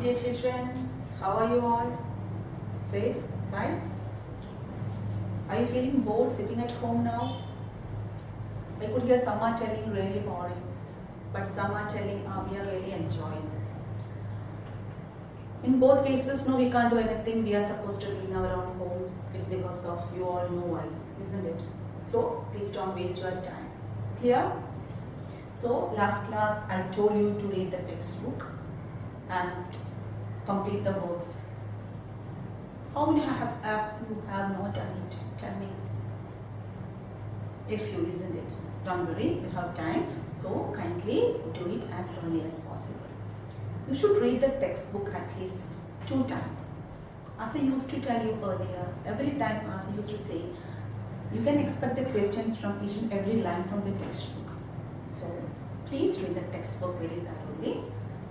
dear children. How are you all? Safe, right? Are you feeling bored sitting at home now? I could hear some are telling really boring, but some are telling we are really enjoying. In both cases, no, we can't do anything. We are supposed to be in our own homes. It's because of you all know why, isn't it? So please don't waste your time. Clear? Yes. So last class I told you to read the textbook and complete the works. How many you have not done it? Tell me. A few, isn't it? Don't worry, we have time. So kindly do it as early as possible. You should read the textbook at least 2 times. As I used to tell you earlier, every time as I used to say, you can expect the questions from each and every line from the textbook. So please read the textbook very thoroughly.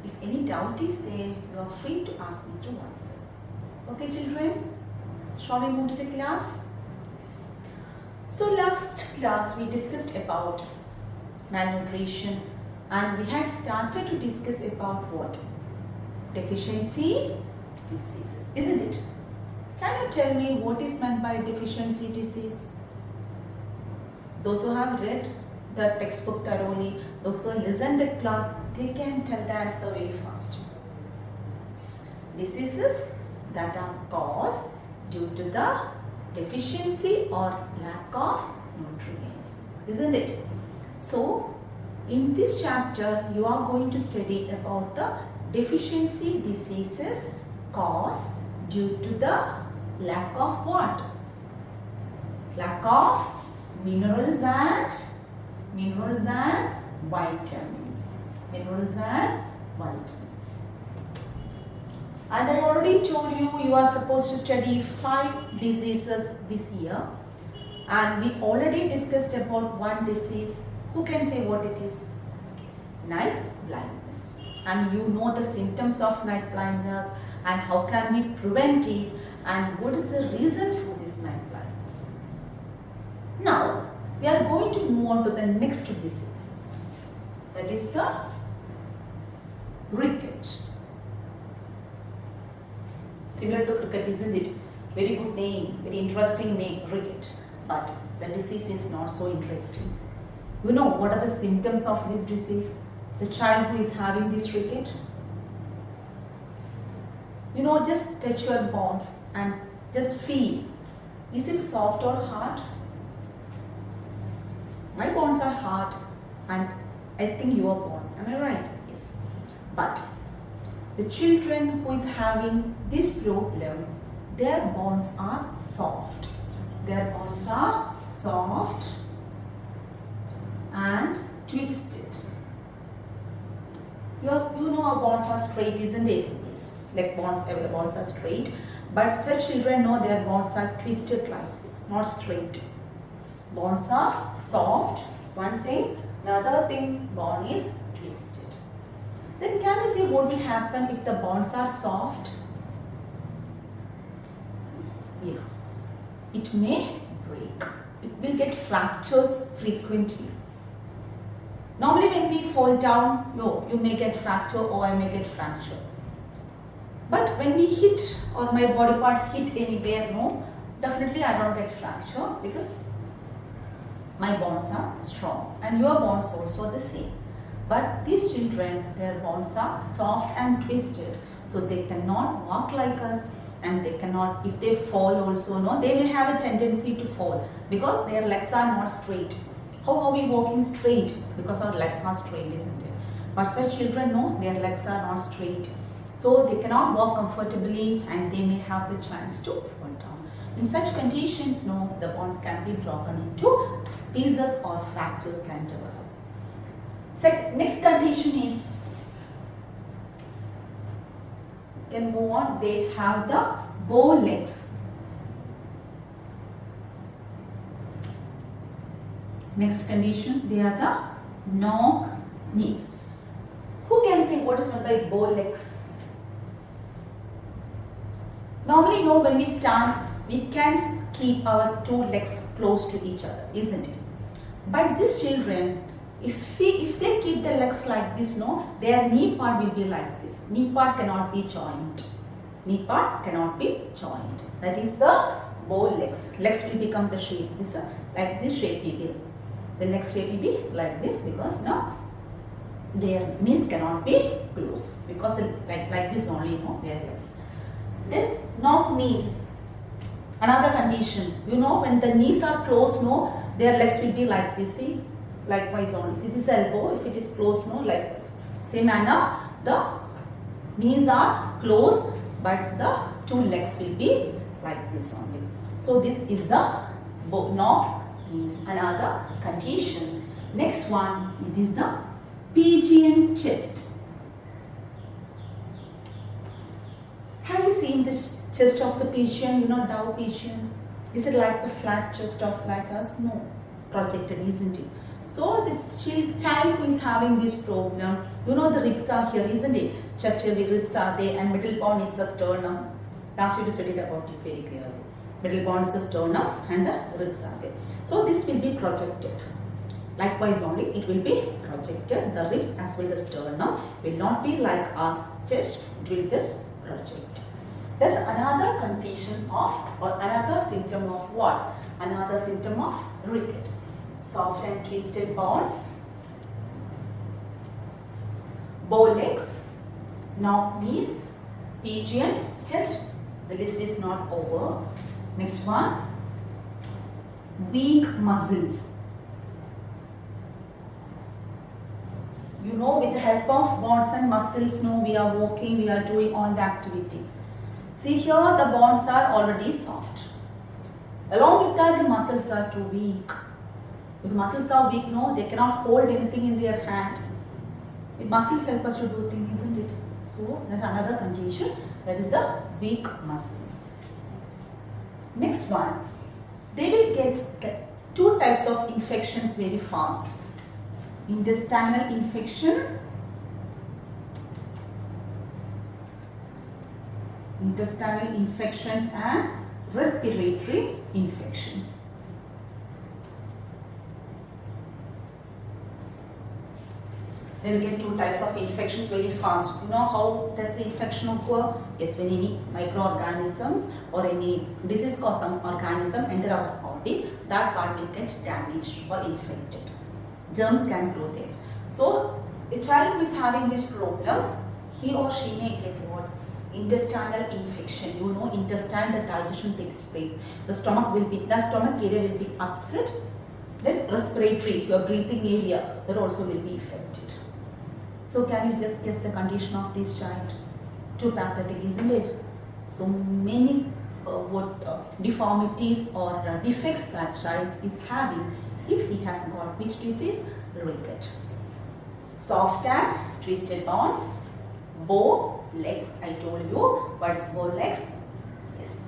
If any doubt is there, you are free to ask me through WhatsApp. Okay, children? Shall we move to the class? Yes. So last class we discussed about malnutrition and we had started to discuss about what? Deficiency diseases, isn't it? Can you tell me what is meant by deficiency disease? Those who have read the textbook thoroughly, those who listen to class, they can tell the answer very fast. Diseases that are caused due to the deficiency or lack of nutrients, isn't it? So in this chapter you are going to study about the deficiency diseases caused due to the lack of what? Lack of minerals and vitamins. Minerals and vitamins. And I already told you are supposed to study 5 diseases this year. And we already discussed about one disease. Who can say what it is? Yes, night blindness. And you know the symptoms of night blindness and how can we prevent it and what is the reason for this night blindness. Now, we are going to move on to the next disease. That is the ricket. Similar to cricket, isn't it? Very good name, very interesting name, ricket. But the disease is not so interesting. You know what are the symptoms of this disease? The child who is having this ricket? You know, just touch your bones and just feel. Is it soft or hard? My bones are hard and I think you are born. Am I right? Yes. But the children who is having this problem, their bones are soft. Their bones are soft and twisted. You know our bones are straight, isn't it? Yes. Like bones, every bones are straight. But such children know their bones are twisted like this, not straight. Bones are soft, one thing. Another thing, bone is twisted. Then can you see what will happen if the bones are soft? Yeah. It may break. It will get fractures frequently. Normally when we fall down, you may get fracture or I may get fracture. But when we hit or my body part hit anywhere, no, definitely I don't get fracture because my bones are strong and your bones also the same. But these children, their bones are soft and twisted, so they cannot walk like us and they cannot, if they fall also, no, they may have a tendency to fall because their legs are not straight. How are we walking straight? Because our legs are straight, isn't it? But such children, no, their legs are not straight. So they cannot walk comfortably and they may have the chance to fall down. In such conditions, no, the bones can be broken into pieces or fractures can develop. Next condition is, you can move on, they have the bow legs. Next condition, they are the knock knees. Who can say what is meant by bow legs? Normally, when we stand, we can keep our 2 legs close to each other, isn't it? But these children, If they keep the legs like this, no, their knee part will be like this. Knee part cannot be joined. Knee part cannot be joined. That is the bow legs. Legs will become the shape. This like this shape will be. The next shape will be like this because now their knees cannot be close because the, like this only, no, their legs. Then knock knees. Another condition. You know, when the knees are closed, no, their legs will be like this. See, likewise only. See this elbow. If it is closed, no, like this. Same manner, the knees are closed, but the two legs will be like this only. So this is the knock knees. Another condition. Next one, it is the pigeon chest. Have you seen this chest of the pigeon? You know, dove pigeon. Is it like the flat chest of like us? No, projected, isn't it? So the child who is having this problem, you know, the ribs are here, isn't it? Chest here, the ribs are there, and middle bone is the sternum. Last video studied about it very clearly. Middle bone is the sternum, and the ribs are there. So this will be projected. Likewise only, it will be projected. The ribs as well as sternum will not be like us chest. It will just project. There's another condition of, or another symptom of what? Another symptom of ricket. Soft and twisted bones, bow legs, knock knees, pigeon chest. The list is not over. Next one, weak muscles. You know, with the help of bones and muscles, no, we are walking, we are doing all the activities. See here, the bones are already soft. Along with that, the muscles are too weak. If muscles are weak, no, they cannot hold anything in their hand. If muscles help us to do things, isn't it? So, that's another condition. That is the weak muscles. Next one, they will get two types of infections very fast. Intestinal infection, intestinal infections and respiratory infections. They will get two types of infections very fast. You know how does the infection occur? Yes, when any microorganisms or any disease-causing organism enter our body, that part will get damaged or infected. Germs can grow there. So, a child who is having this problem, he or she may get what? Intestinal infection. You know, intestine, the digestion takes place. The stomach area will be upset. Then respiratory, your breathing area, that also will be affected. So can you just guess the condition of this child? Too pathetic, isn't it? So many deformities or defects that child is having if he has got which disease? Ricket. Soft and twisted bones, bow legs. I told you what is bow legs? Yes.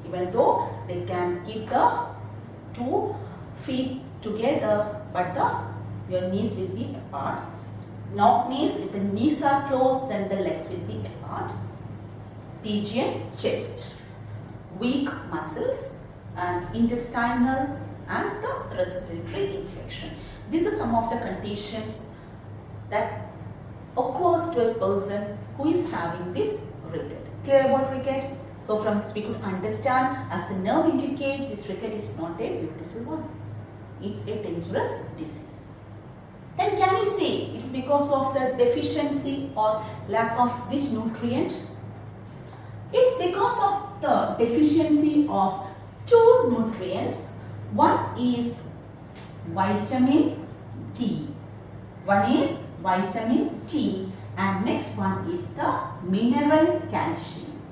Even though they can keep the two feet together, but your knees will be apart. Knock knees, if the knees are closed, then the legs will be apart. Pigeon chest, weak muscles, and intestinal and the respiratory infection. These are some of the conditions that occurs to a person who is having this ricket. Clear about ricket? So from this we could understand, as the nerve indicate, this ricket is not a beautiful one. It's a dangerous disease. Then can you say it's because of the deficiency or lack of which nutrient? It's because of the deficiency of two nutrients. One is vitamin D. One is vitamin T, and next one is the mineral calcium.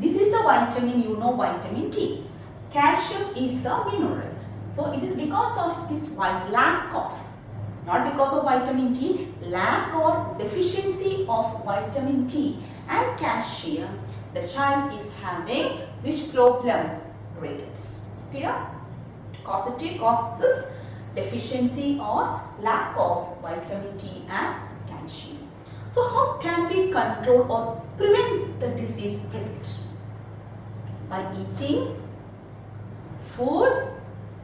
This is the vitamin, you know, vitamin T. Calcium is a mineral. So it is because of this lack of, not because of vitamin T, lack or deficiency of vitamin T and calcium, the child is having which problem? Rickets. Clear? Causative causes deficiency or lack of vitamin T and calcium. So how can we control or prevent the disease ricket? By eating food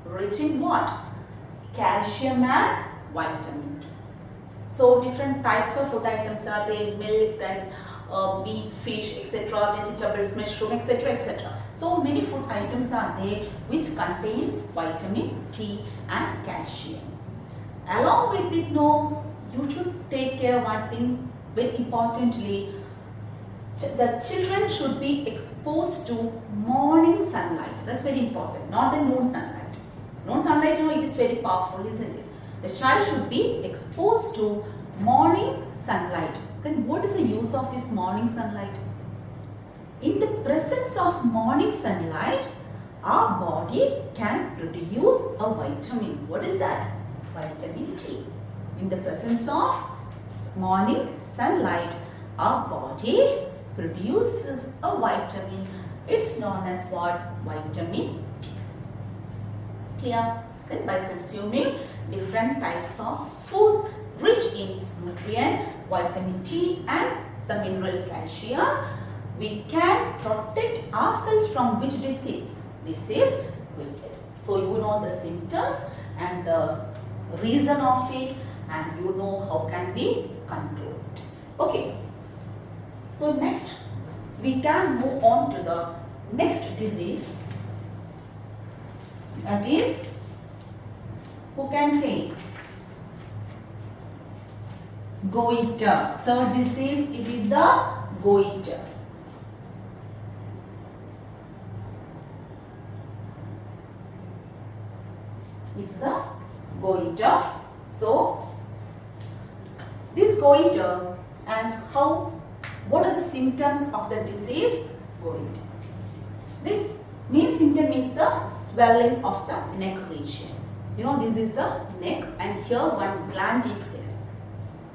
rich in what? Calcium and vitamin D. So different types of food items are there, milk, then meat, fish, etc., vegetables, mushroom, etc., etc. So many food items are there which contains vitamin D and calcium. Along with it, no, you should take care one thing very importantly. The children should be exposed to morning sunlight. That's very important, not the noon sunlight. Noon sunlight, you know, it is very powerful, isn't it? The child should be exposed to morning sunlight. Then what is the use of this morning sunlight? In the presence of morning sunlight, our body can produce a vitamin. What is that? Vitamin D. In the presence of morning sunlight, our body produces a vitamin. It's known as what? Vitamin D. Clear? Then by consuming different types of food rich in nutrient, vitamin D and the mineral calcium, we can protect ourselves from which disease? Disease wicked. So you know the symptoms and the reason of it, and you know how can we control it. Okay. So next we can move on to the next disease. That is, who can say? Goiter. Third disease, it is the goiter. It's the goiter. So, this goiter and what are the symptoms of the disease? Goiter. This main symptom is the swelling of the neck region. You know, this is the neck and here one gland is there.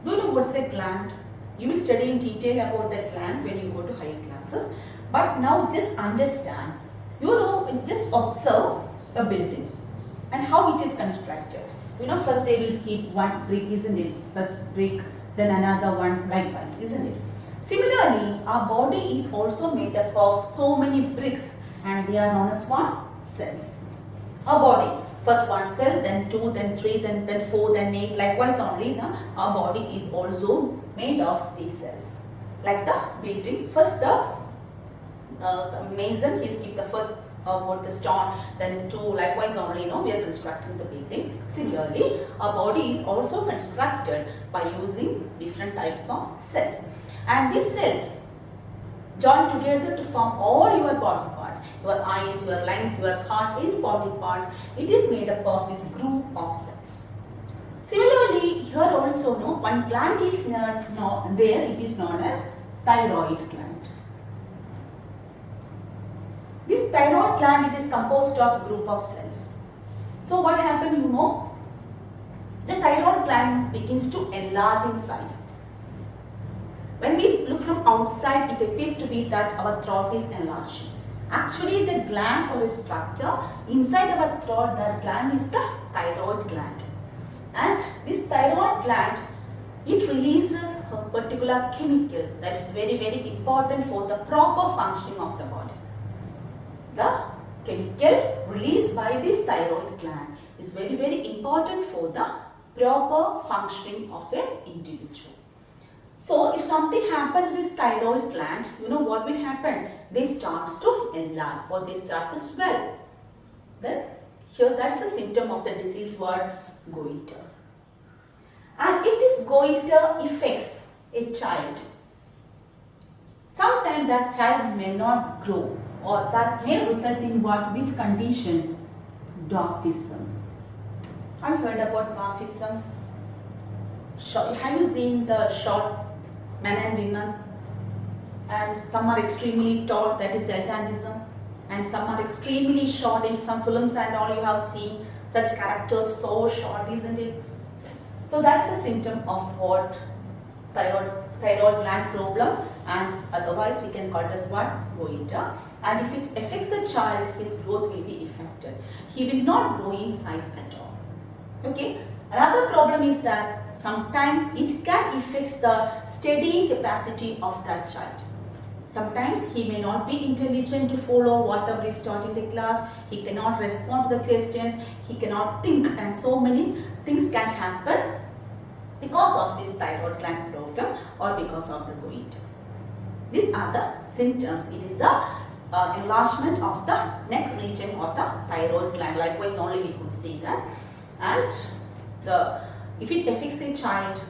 Do you know what's a gland? You will study in detail about that gland when you go to higher classes. But now just understand, you know, just observe a building and how it is constructed. You know, first they will keep one brick, isn't it? First brick, then another one, likewise, isn't it? Similarly, our body is also made up of so many bricks and they are known as what? Cells. Our body. First one cell, then two, then three, then four, then eight. Likewise only, no? Our body is also made of these cells. Like the building, first the mason, he will keep the first the stone, then two. Likewise only, no? We are constructing the building. Similarly, our body is also constructed by using different types of cells. And these cells join together to form all your body parts, your eyes, your lungs, your heart, any body parts. It is made up of this group of cells. Similarly, here also, no, one gland is there. It is known as thyroid gland. This thyroid gland, it is composed of a group of cells. So what happened? You know, the thyroid gland begins to enlarge in size. When we look from outside, it appears to be that our throat is enlarging. Actually, the gland or the structure inside our throat, that gland is the thyroid gland. And this thyroid gland, it releases a particular chemical that is very, very important for the proper functioning of the body. The chemical released by this thyroid gland is very, very important for the proper functioning of an individual. So, if something happened to this thyroid gland, you know what will happen? They start to enlarge or they start to swell. Then, here that is a symptom of the disease word goiter. And if this goiter affects a child, sometimes that child may not grow, or that may result in which condition? Dwarfism. Have you heard about dwarfism? Have you seen the short men and women? And some are extremely tall, that is gigantism. And some are extremely short. In some films and all, you have seen such characters so short, isn't it? So that's a symptom of what? Thyroid gland problem, and otherwise we can call it as what? Goiter. And if it affects the child, his growth will be affected. He will not grow in size at all. Okay. Another problem is that sometimes it can affect the studying capacity of that child. Sometimes he may not be intelligent to follow whatever is taught in the class. He cannot respond to the questions. He cannot think, and so many things can happen because of this thyroid gland problem or because of the goiter. These are the symptoms. It is the enlargement of the neck region of the thyroid gland. Likewise, only we could see that. And if it affects a child,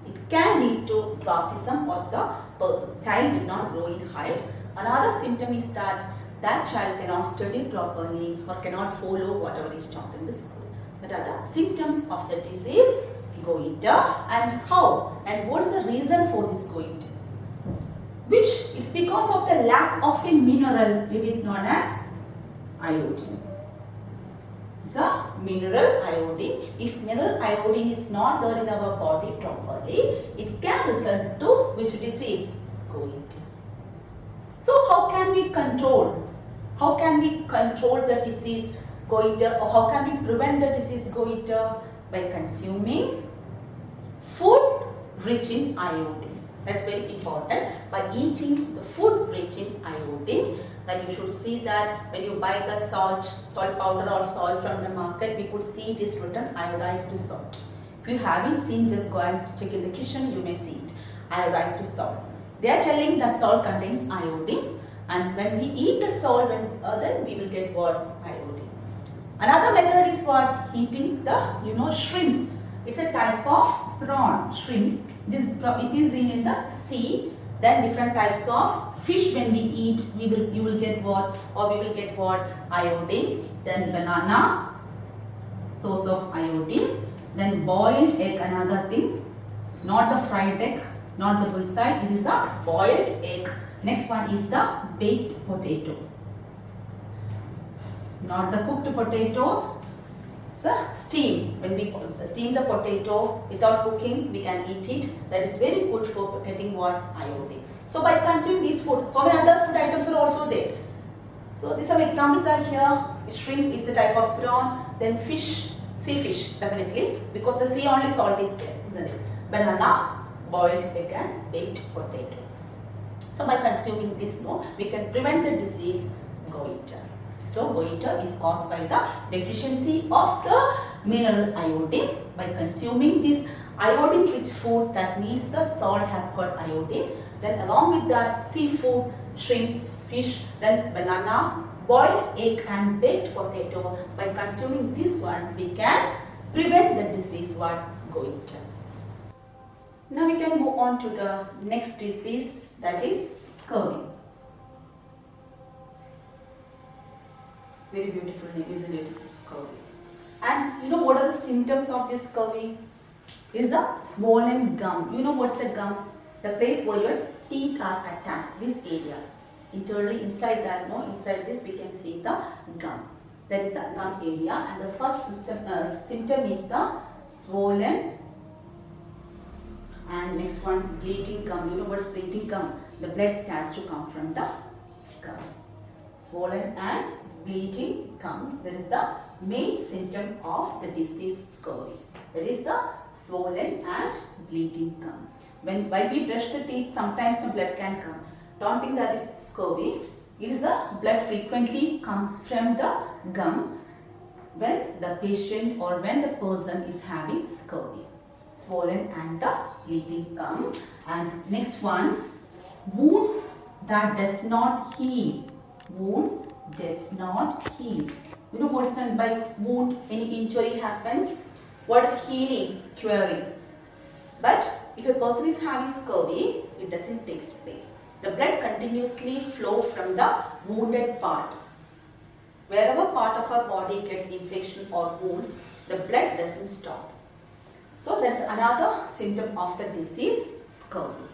it can lead to dwarfism or the child will not grow in height. Another symptom is that child cannot study properly or cannot follow whatever is taught in the school. That are the symptoms of the disease goiter. And how and what is the reason for this goiter? Which is because of the lack of a mineral. It is known as iodine. It's a mineral iodine. If mineral iodine is not there in our body properly, it can result to which disease? Goiter. So how can we control? How can we control the disease goiter, or how can we prevent the disease goiter? By consuming food rich in iodine. That's very important. By eating the food rich in iodine, that you should see that when you buy the salt powder or salt from the market, we could see it is written iodized salt. If you haven't seen, just go and check in the kitchen, you may see it. Iodized salt. They are telling that salt contains iodine, and when we eat the salt, then we will get what? Iodine. Another method is what? Eating the shrimp. It's a type of prawn, shrimp. It is in the sea. Then different types of fish when we eat, you will get what? Or we will get what? Iodine. Then banana, source of iodine. Then boiled egg, another thing. Not the fried egg, not the bullseye. It is the boiled egg. Next one is the baked potato. Not the cooked potato. So steam. When we steam the potato without cooking, we can eat it. That is very good for getting what? Iodine. So by consuming these food, so many other food items are also there. So these some examples are here. Shrimp is a type of prawn. Then fish, sea fish definitely, because the sea only salt is there, isn't it? Banana, boiled egg and baked potato. So by consuming this, we can prevent the disease goiter. So goiter is caused by the deficiency of the mineral iodine. By consuming this iodine-rich food, that means the salt has got iodine. Then along with that, seafood, shrimp, fish, then banana, boiled egg and baked potato. By consuming this one, we can prevent the disease what? Goiter. Now we can move on to the next disease, that is scurvy. Very beautiful name, isn't it? Scurvy. And you know what are the symptoms of this scurvy? It is a swollen gum. You know what's the gum? The place where your teeth are attached, this area. Internally, inside that, inside this we can see the gum. That is the gum area. And the first symptom is the swollen. And next one, bleeding gum. You know what is bleeding gum? The blood starts to come from the gums. Swollen and bleeding gum. That is the main symptom of the disease scurvy. That is the swollen and bleeding gum. While we brush the teeth, sometimes the blood can come. Don't think that is scurvy. It is the blood frequently comes from the gum when the patient or when the person is having scurvy. Swollen and the bleeding gum. And next one, wounds that does not heal. Wounds does not heal. You know what is meant by wound? Any injury happens. What is healing? Curing. But if a person is having scurvy, it doesn't take place. The blood continuously flows from the wounded part. Wherever part of our body gets infection or wounds, the blood doesn't stop. So that's another symptom of the disease, scurvy.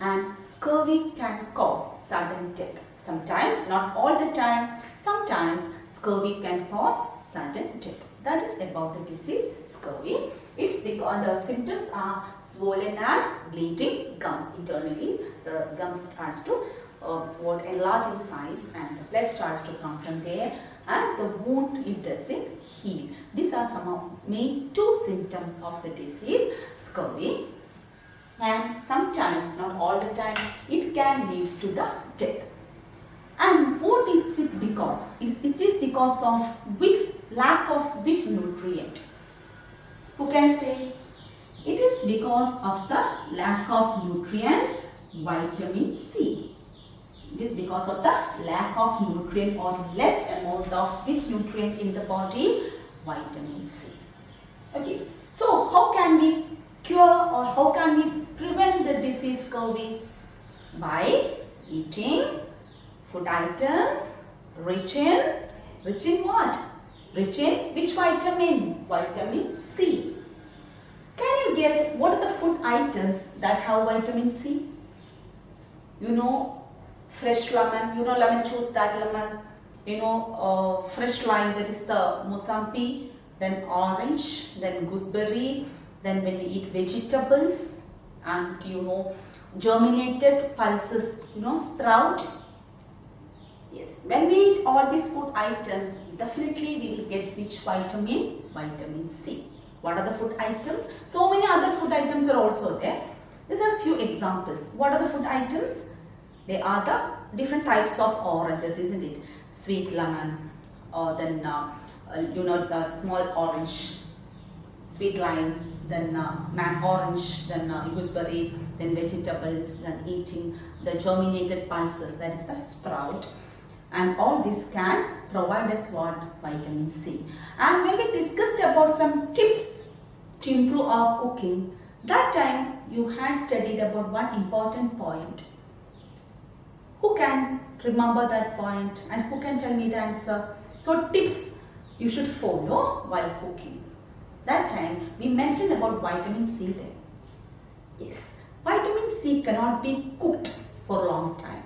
And scurvy can cause sudden death. Sometimes, not all the time, sometimes scurvy can cause sudden death. That is about the disease scurvy. It's because the symptoms are swollen and bleeding gums. Internally, the gums starts to enlarge in size and the blood starts to come from there, and the wound, it doesn't heal. These are some of main two symptoms of the disease scurvy. And sometimes, not all the time, it can lead to the death. And what is it because? Is this because of lack of which nutrient? Who can say? It is because of the lack of nutrient vitamin C. It is because of the lack of nutrient or less amount of which nutrient in the body? Vitamin C. Okay. So how can we cure or how can we prevent the disease scurvy? By eating food items rich in what? Rich in which vitamin? Vitamin C. Can you guess what are the food items that have vitamin C? You know, fresh lemon, you know lemon juice, that lemon, you know fresh lime, that is the Mosambi, then orange, then gooseberry, then when we eat vegetables and you know germinated pulses, you know sprout. Yes, when we eat all these food items, definitely we will get which vitamin? Vitamin C. What are the food items? So many other food items are also there. These are a few examples. What are the food items? They are the different types of oranges, isn't it? Sweet lemon, then you know the small orange, sweet lime, then man orange, then gooseberry, then vegetables, then eating the germinated pulses, that is the sprout. And all this can provide us what? Vitamin C. And when we discussed about some tips to improve our cooking, that time you had studied about one important point. Who can remember that point and who can tell me the answer? So tips you should follow while cooking. That time we mentioned about vitamin C there. Yes, vitamin C cannot be cooked for a long time.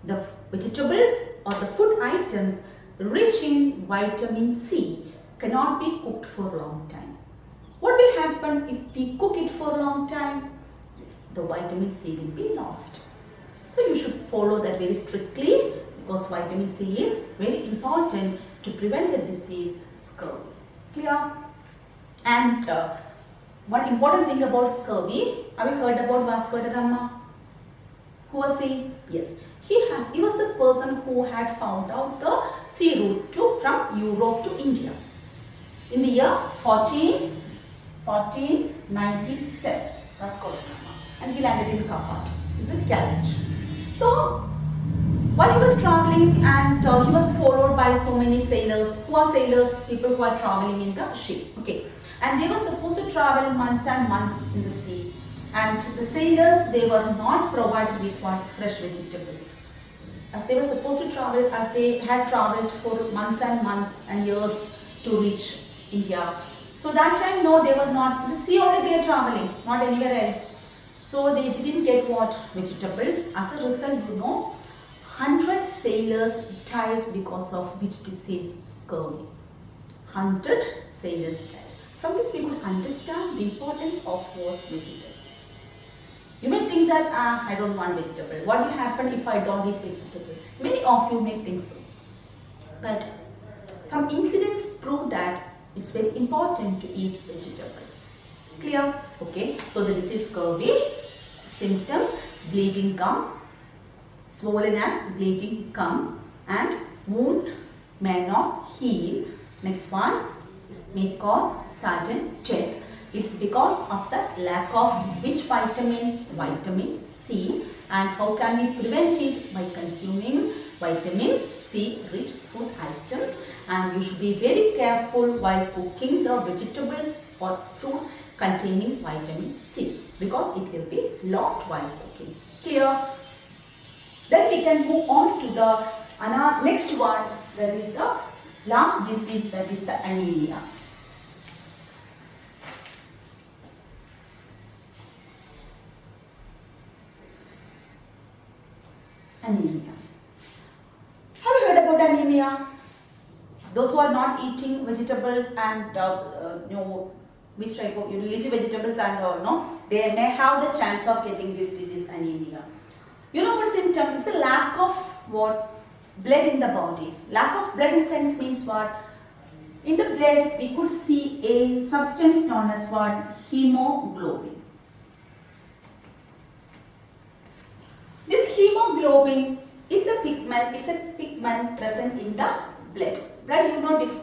The vegetables or the food items rich in vitamin C cannot be cooked for a long time. What will happen if we cook it for a long time? Yes, the vitamin C will be lost. So you should follow that very strictly because vitamin C is very important to prevent the disease scurvy. Clear? And one important thing about scurvy, have you heard about Vasco da Gama? Who was he? Yes. He was the person who had found out the sea route from Europe to India in the year 1497. Vasco da Gama, and he landed in Kapat. Is it Calicut? So while he was traveling and he was followed by so many sailors. Who are sailors? People who are traveling in the ship. Okay, and they were supposed to travel months and months in the sea. And the sailors, they were not provided with what? Fresh vegetables. As they were supposed to travel, as they had traveled for months and years to reach India. So that time, no, they were not, in the sea only they are traveling, not anywhere else. So they didn't get what? Vegetables. As a result, you know, 100 sailors died because of which disease? Scurvy. 100 sailors died. From this we could understand the importance of what? Vegetables. You may think that, I don't want vegetable. What will happen if I don't eat vegetable? Many of you may think so. But some incidents prove that it's very important to eat vegetables. Clear? Okay. So the disease scurvy, symptoms, bleeding gum, swollen and bleeding gum, and wound may not heal. Next one may cause sudden death. It's because of the lack of which vitamin? Vitamin C. And how can we prevent it? By consuming vitamin C rich food items. And you should be very careful while cooking the vegetables or fruits containing vitamin C because it will be lost while cooking. Clear? Then we can move on to the next one, that is the last disease, that is the anemia. Anemia. Have you heard about anemia? Those who are not eating vegetables and you know which type of leafy vegetables and they may have the chance of getting this disease, anemia. You know what symptom? It's a lack of what? Blood in the body. Lack of blood in sense means what? In the blood we could see a substance known as what? Hemoglobin. This hemoglobin is a pigment present in the blood. Blood,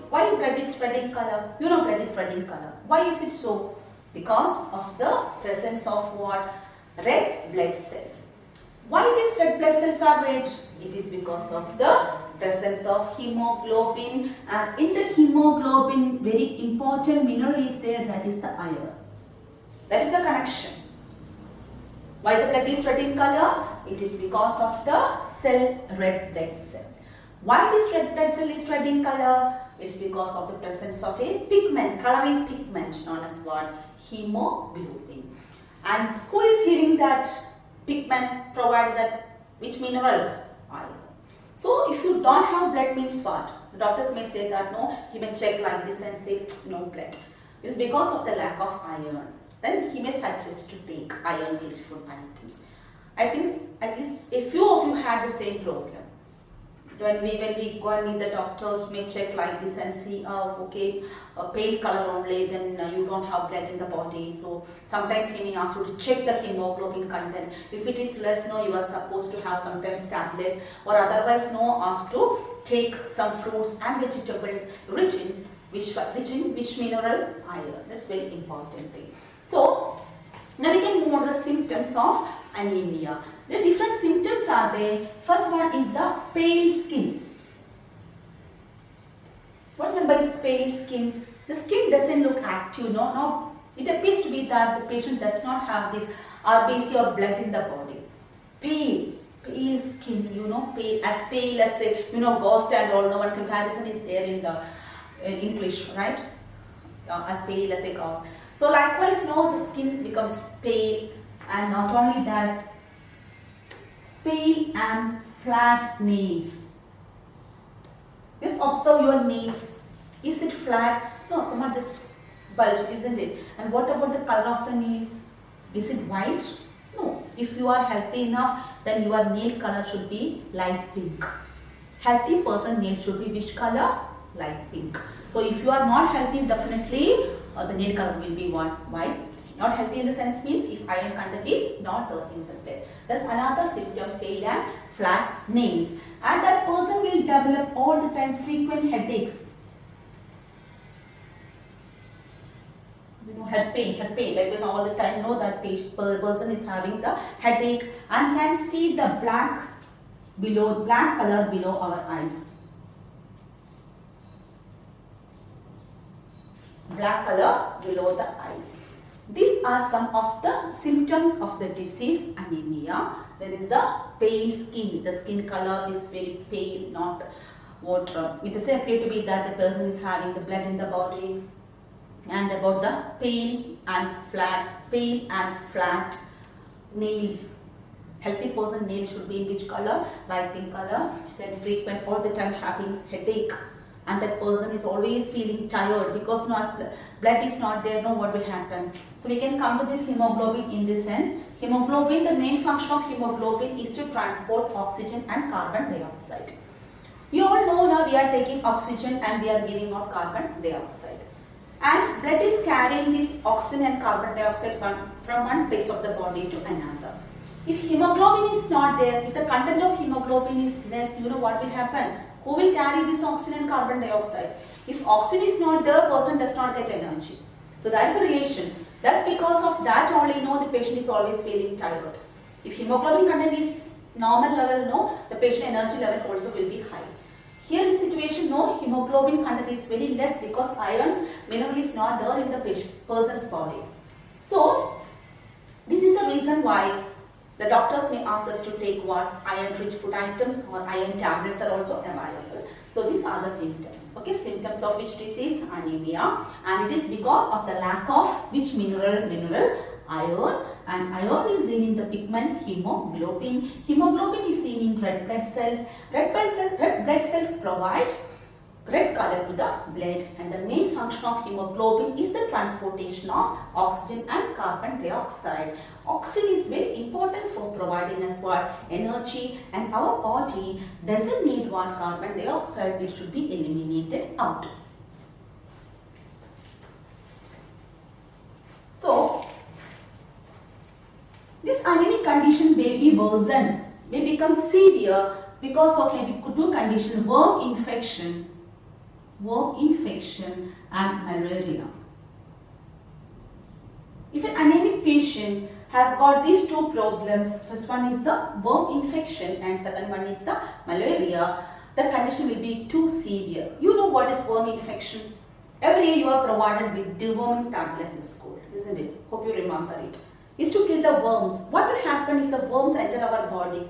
why blood is red in color? You know blood is red in color. Why is it so? Because of the presence of what? Red blood cells. Why these red blood cells are red? It is because of the presence of hemoglobin, and in the hemoglobin very important mineral is there, that is the iron. That is the connection. Why the blood is red in color? It is because of the cell, red blood cell. Why this red blood cell is red in color? It is because of the presence of a pigment, coloring pigment known as what? Hemoglobin. And who is giving that pigment, provide that, which mineral? Iron. So if you don't have blood means what? The doctors may say that no, he may check like this and say no blood. It is because of the lack of iron. Then he may suggest to take iron rich food items. I think at least a few of you had the same problem. When we go and meet the doctor, he may check like this and see, okay, a pale color only, then you don't have blood in the body. So sometimes he may ask you to check the hemoglobin content. If it is less, no, you are supposed to have sometimes tablets, or otherwise, no, asked to take some fruits and vegetables rich in which mineral? Iron. That's very important thing. So now we can move on to the symptoms of anemia. The different symptoms are there. First one is the pale skin. What's meant by pale skin? The skin doesn't look active. No. It appears to be that the patient does not have this RBC or blood in the body. Pale skin, pale as a, ghost and all. No one comparison is there in the English, right? As pale as a ghost. So likewise, the skin becomes pale, and not only that, pale and flat nails. Just observe your nails. Is it flat? No, some are just bulged, isn't it? And what about the color of the nails? Is it white? No. If you are healthy enough, then your nail color should be light pink. Healthy person nail should be which color? Light pink. So if you are not healthy, definitely the nail color will be white. Not healthy in the sense means if iron content is not there in the blood. That's another symptom, pale and flat nails. And that person will develop all the time frequent headaches. Head pain, like all the time that person is having the headache, and can see the black color below our eyes. Black color below the eyes. These are some of the symptoms of the disease anemia. There is a pale skin. The skin color is very pale, not water. It doesn't appear to be that the person is having the blood in the body. And about the pale and flat nails. Healthy person nail should be in which color? Light pink color. Then frequent, all the time having headache. And that person is always feeling tired because blood is not there, what will happen? So we can come to this hemoglobin in this sense. Hemoglobin, the main function of hemoglobin is to transport oxygen and carbon dioxide. You all know now we are taking oxygen and we are giving out carbon dioxide. And blood is carrying this oxygen and carbon dioxide from one place of the body to another. If hemoglobin is not there, if the content of hemoglobin is less, what will happen? Who will carry this oxygen and carbon dioxide? If oxygen is not there, person does not get energy. So that is a relation. That's because of that only, the patient is always feeling tired. If hemoglobin content is normal level, the patient energy level also will be high. Here in situation, hemoglobin content is very less because iron mineral is not there in the person's body. So this is the reason why the doctors may ask us to take what? Iron-rich food items or iron tablets are also available. So these are the symptoms. Okay, symptoms of which disease? Anemia. And it is because of the lack of which mineral? Iron. And iron is seen in the pigment hemoglobin. Hemoglobin is seen in red blood cells. Red blood cells provide red color to the blood, and the main function of hemoglobin is the transportation of oxygen and carbon dioxide. Oxygen is very important for providing us what? Energy, and our body doesn't need what? Carbon dioxide, which should be eliminated out. So this anemic condition may be worsened, may become severe because of maybe two conditions: worm infection and malaria. if an anemic patient has got these two problems, first one is the worm infection and second one is the malaria, the condition will be too severe. You know what is worm infection? Every year you are provided with deworming tablet in the school, isn't it? Hope you remember it. Is to kill the worms. What will happen if the worms enter our body?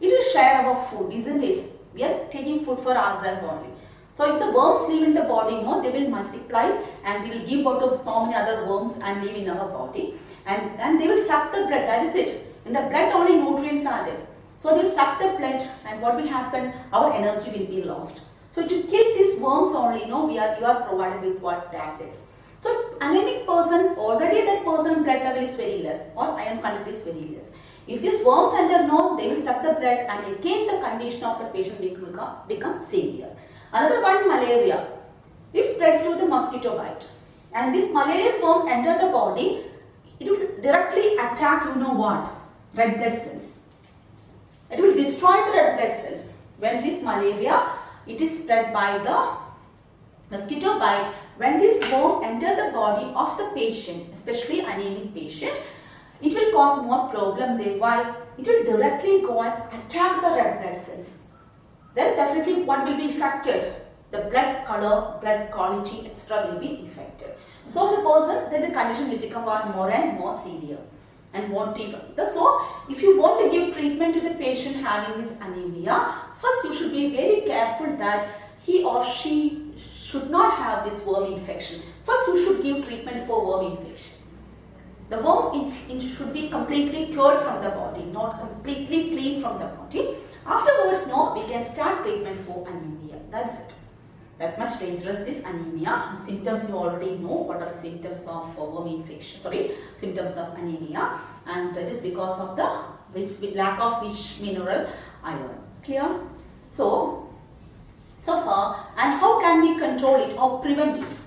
It will share our food, isn't it? We are taking food for ourselves only. So if the worms live in the body, no, they will multiply and they will give birth to so many other worms and live in our body. And they will suck the blood, that is it. In the blood only nutrients are there. So they will suck the blood and what will happen? Our energy will be lost. So to kill these worms only, you are provided with what? Tablets. So anemic person, already that person blood level is very less or iron content is very less. If these worms enter, they will suck the blood and again the condition of the patient will become severe. Another one, malaria. It spreads through the mosquito bite. And this malaria worm enter the body, it will directly attack, red blood cells. It will destroy the red blood cells. When this malaria, it is spread by the mosquito bite. When this worm enter the body of the patient, especially anemic patient, it will cause more problem there. Why? It will directly go and attack the red blood cells. Then definitely what will be affected? The blood color, blood quality, etc. will be affected. So the person, then the condition will become more and more severe and won't even. So if you want to give treatment to the patient having this anemia, first you should be very careful that he or she should not have this worm infection. First you should give treatment for worm infection. The worm should be completely cured from the body, not completely clean from the body. Afterwards, we can start treatment for anemia. That's it. That much dangerous this anemia. Symptoms you already know. What are the symptoms of worm infection? Symptoms of anemia, and it is because of the lack of which mineral? Iron. Clear? So far, and how can we control it or prevent it?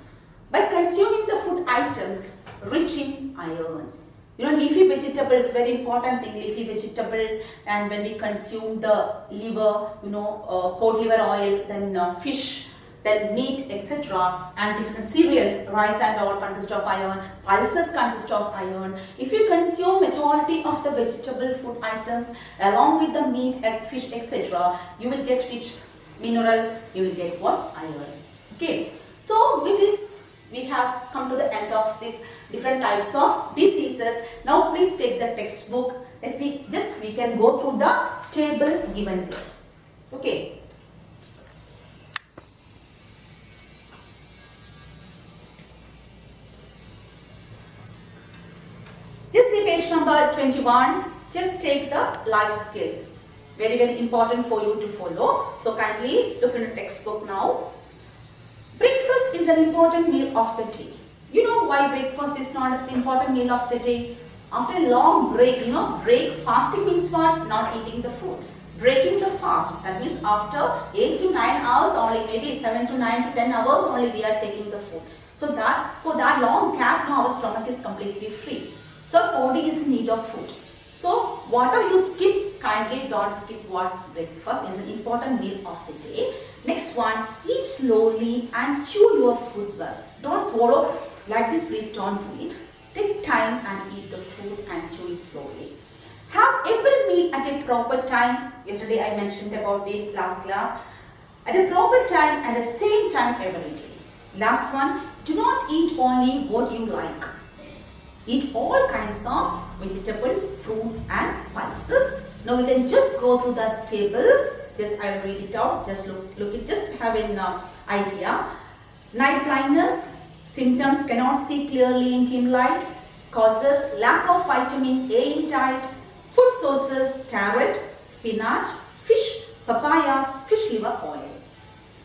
By consuming the food items rich in iron. Leafy vegetables, very important thing, leafy vegetables, and when we consume the liver, cod liver oil, then fish, then meat, etc. and different cereals, rice and all consist of iron, pulses consist of iron. If you consume majority of the vegetable food items along with the meat, egg, fish, etc., you will get which mineral? You will get what? Iron. Okay. So with this, we have come to the end of these different types of diseases. Now please take the textbook. Let me we can go through the table given there. Okay. Just see page number 21. Just take the life skills. Very, very important for you to follow. So kindly look in the textbook now. Breakfast is an important meal of the day. You know why breakfast is not an important meal of the day? After a long break, fasting means what? Not eating the food. Breaking the fast, that means after 8 to 9 hours only, maybe 7 to 9 to 10 hours only we are taking the food. So that for that long gap, now our stomach is completely free. So body is in need of food. So whatever you skip, kindly don't skip what? Breakfast is an important meal of the day. Next one, eat slowly and chew your food well. Don't swallow like this, please don't do it. Take time and eat the food and chew it slowly. Have every meal at a proper time. Yesterday I mentioned about it last class. At a proper time and the same time every day. Last one, do not eat only what you like. Eat all kinds of vegetables, fruits and pulses. Now we can just go through this table. Just I will read it out. Just look it. Just have an idea. Night blindness. Symptoms: cannot see clearly in dim light. Causes: lack of vitamin A in diet. Food sources: carrot, spinach, fish, papayas, fish liver oil.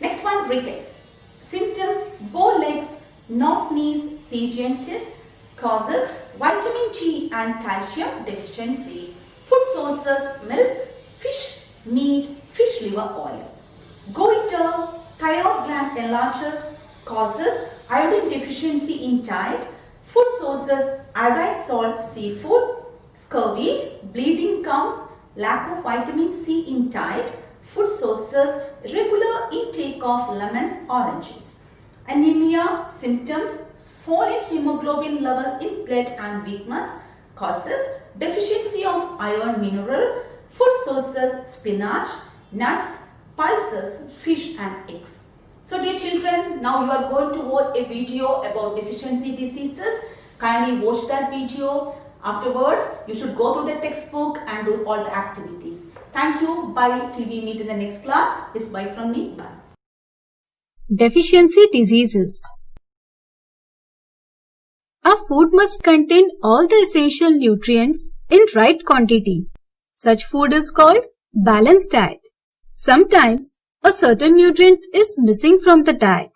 Next one, rickets. Symptoms: bow legs, knock knees, pigeon chest. Causes: vitamin D and calcium deficiency. Food sources: milk, fish, meat, fish liver oil. Goiter, thyroid gland enlarges. Causes: iodine deficiency in diet. Food sources: iodine salt, seafood. Scurvy, bleeding gums, lack of vitamin C in diet. Food sources: regular intake of lemons, oranges. Anemia symptoms: Fall in hemoglobin level in blood and weakness causes deficiency of iron mineral. Food sources spinach, nuts, pulses, fish and eggs. So dear children, now you are going to watch a video about deficiency diseases. Kindly watch that video. Afterwards, you should go through the textbook and do all the activities. Thank you. Bye. Till we meet in the next class. It's bye from me. Bye. Deficiency diseases. A food must contain all the essential nutrients in right quantity. Such food is called balanced diet. Sometimes a certain nutrient is missing from the diet.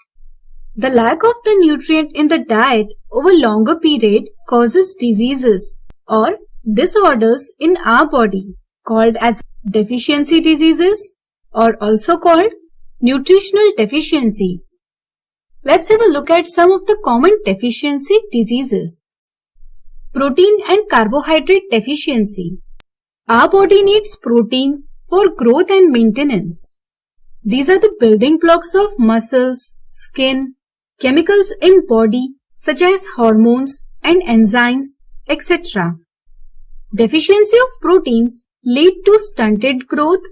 The lack of the nutrient in the diet over longer period causes diseases or disorders in our body called as deficiency diseases or also called nutritional deficiencies. Let's have a look at some of the common deficiency diseases. Protein and carbohydrate deficiency. Our body needs proteins for growth and maintenance. These are the building blocks of muscles, skin, chemicals in body such as hormones and enzymes, etc. Deficiency of proteins lead to stunted growth,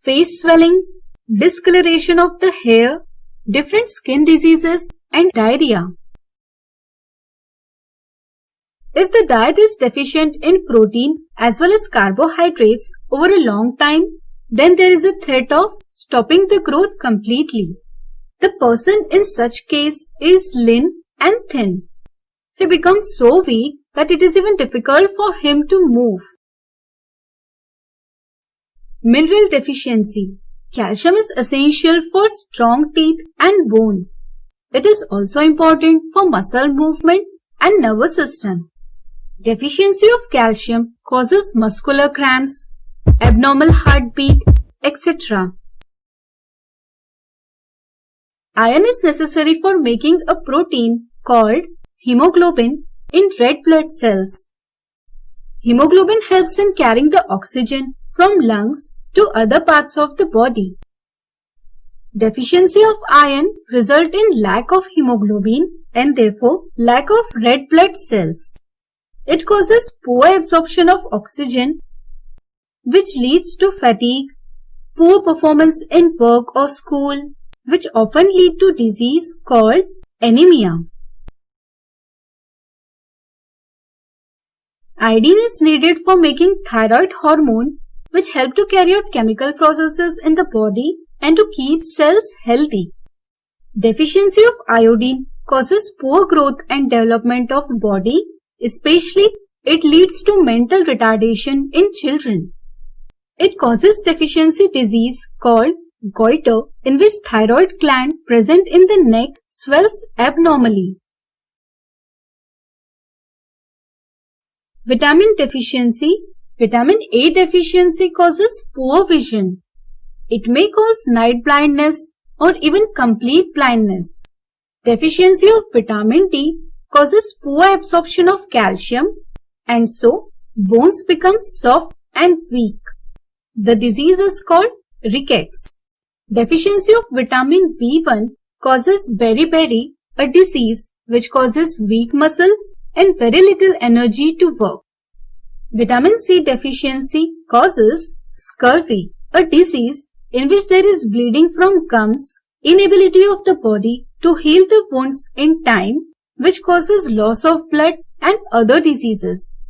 face swelling, discoloration of the hair, different skin diseases and diarrhea. If the diet is deficient in protein as well as carbohydrates over a long time, then there is a threat of stopping the growth completely. The person in such case is lean and thin. He becomes so weak that it is even difficult for him to move. Mineral deficiency. Calcium is essential for strong teeth and bones. It is also important for muscle movement and nervous system. Deficiency of calcium causes muscular cramps, abnormal heartbeat, etc. Iron is necessary for making a protein called hemoglobin in red blood cells. Hemoglobin helps in carrying the oxygen from lungs to other parts of the body. Deficiency of iron results in lack of hemoglobin and therefore lack of red blood cells. It causes poor absorption of oxygen, which leads to fatigue, poor performance in work or school, which often lead to disease called anemia. Iodine is needed for making thyroid hormone, which help to carry out chemical processes in the body and to keep cells healthy. Deficiency of iodine causes poor growth and development of body, especially it leads to mental retardation in children. It causes deficiency disease called goiter, in which thyroid gland present in the neck swells abnormally. Vitamin deficiency. Vitamin A deficiency causes poor vision. It may cause night blindness or even complete blindness. Deficiency of vitamin D causes poor absorption of calcium and so bones become soft and weak. The disease is called rickets. Deficiency of vitamin B1 causes beriberi, a disease which causes weak muscle and very little energy to work. Vitamin C deficiency causes scurvy, a disease in which there is bleeding from gums, inability of the body to heal the wounds in time, which causes loss of blood and other diseases.